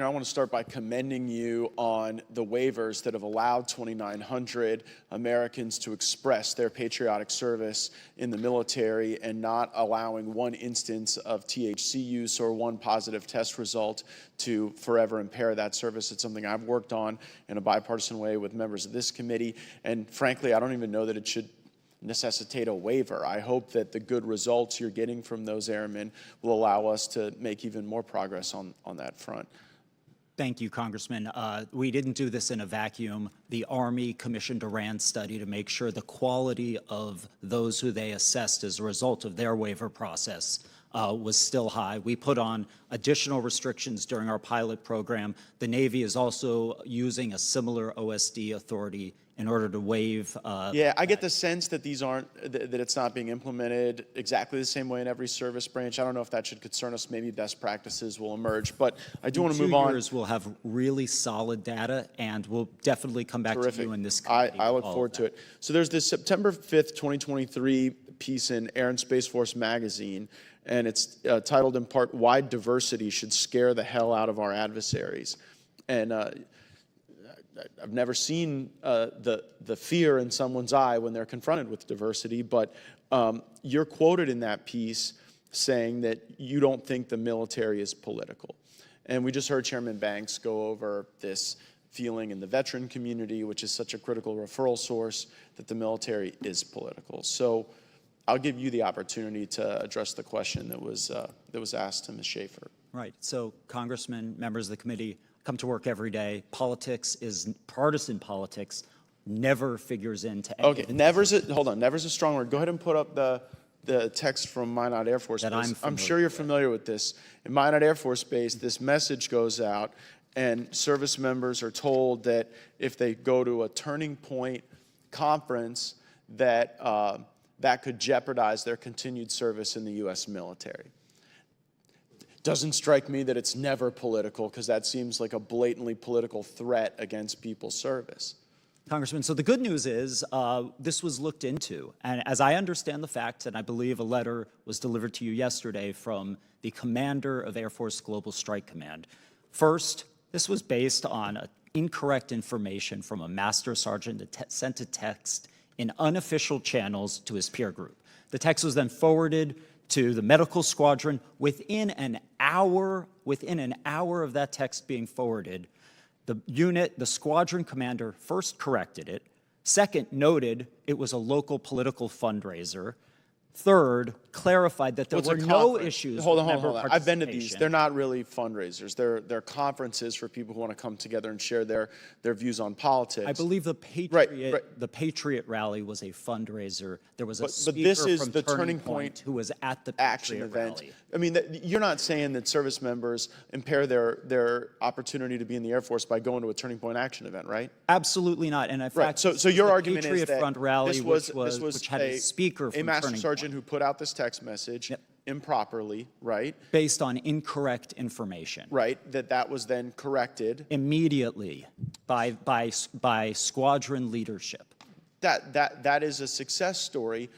I want to start by commending you on the waivers that have allowed 2,900 Americans to express their patriotic service in the military and not allowing one instance of THC use or one positive test result to forever impair that service. It's something I've worked on in a bipartisan way with members of this committee, and frankly, I don't even know that it should necessitate a waiver. I hope that the good results you're getting from those airmen will allow us to make even more progress on that front. Thank you, Congressman. We didn't do this in a vacuum. The Army commissioned a RAND study to make sure the quality of those who they assessed as a result of their waiver process was still high. We put on additional restrictions during our pilot program. The Navy is also using a similar OSD authority in order to waive. Yeah, I get the sense that these aren't, that it's not being implemented exactly the same way in every service branch. I don't know if that should concern us. Maybe best practices will emerge, but I do want to move on. 2 years, we'll have really solid data, and we'll definitely come back to you in this committee. I look forward to it. So there's this September 5th, 2023 piece in Air and Space Force magazine, and it's titled in part, "Why Diversity Should Scare the Hell Out of Our Adversaries." And I've never seen the fear in someone's eye when they're confronted with diversity, but you're quoted in that piece saying that you don't think the military is political. And we just heard Chairman Banks go over this feeling in the veteran community, which is such a critical referral source, that the military is political. So I'll give you the opportunity to address the question that was asked to Ms. Schaefer. Right. So, Congressman, members of the committee, come to work every day. Politics is partisan politics. Never figures into any. Okay, never's a strong word. Go ahead and put up the text from Minot Air Force Base. I'm sure you're familiar with this. In Minot Air Force Base, this message goes out, and service members are told that if they go to a Turning Point conference, that that could jeopardize their continued service in the U.S. military. Doesn't strike me that it's never political, because that seems like a blatantly political threat against people's service. Congressman, so the good news is this was looked into. And as I understand the facts, and I believe a letter was delivered to you yesterday from the commander of Air Force Global Strike Command. First, this was based on incorrect information from a master sergeant that sent a text in unofficial channels to his peer group. The text was then forwarded to the medical squadron. Within an hour of that text being forwarded, the squadron commander first corrected it, second noted it was a local political fundraiser, third clarified that there were no issues. Hold on. I've been to these. They're not really fundraisers. They're conferences for people who want to come together and share their views on politics. I believe the Patriot rally was a fundraiser. There was a speaker but this is from the Turning Point who was at the action event. Rally. I mean, you're not saying that service members impair their opportunity to be in the Air Force by going to a Turning Point action event, right? Absolutely not. And in fact, so your argument Patriot is that Front rally, which had a speaker from a master Turning sergeant Point, who put out this text message improperly, right? Based on incorrect information. Right, that was then corrected immediately by squadron leadership. That is a success story,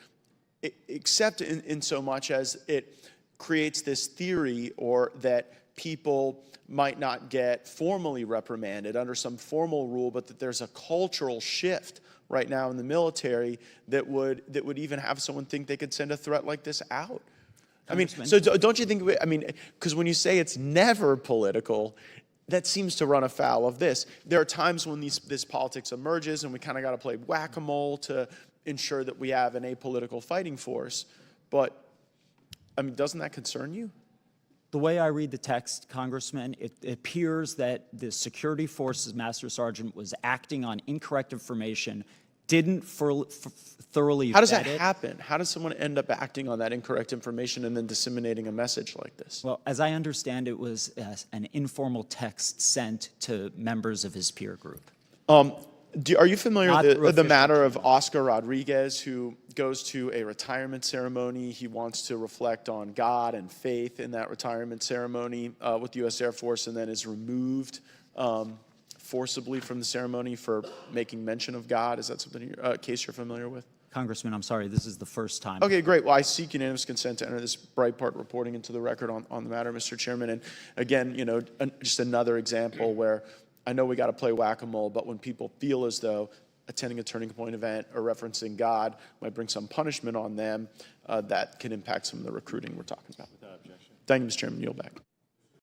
except in so much as it creates this theory or that people might not get formally reprimanded under some formal rule, but that there's a cultural shift right now in the military that would even have someone think they could send a threat like this out. I mean, so don't you think, because when you say it's never political, that seems to run afoul of this. There are times when this politics emerges and we kind of got to play whack-a-mole to ensure that we have an apolitical fighting force. But, I mean, doesn't that concern you? The way I read the text, Congressman, it appears that the security forces master sergeant was acting on incorrect information, didn't thoroughly How does that happen? How does someone end up acting on that incorrect information and then disseminating a message like this? Well, as I understand, it was an informal text sent to members of his peer group. Are you familiar with the matter of Oscar Rodriguez, who goes to a retirement ceremony? He wants to reflect on God and faith in that retirement ceremony with the U.S. Air Force, and then is removed forcibly from the ceremony for making mention of God. Is that something, a case you're familiar with? Congressman, I'm sorry, this is the first time. Okay, great. Well, I seek unanimous consent to enter this Breitbart reporting into the record on the matter, Mr. Chairman. And again, just another example where I know we got to play whack-a-mole, but when people feel as though attending a Turning Point event or referencing God might bring some punishment on them, that can impact some of the recruiting we're talking about. Without objection. Thank you, Mr. Chairman. Yield back.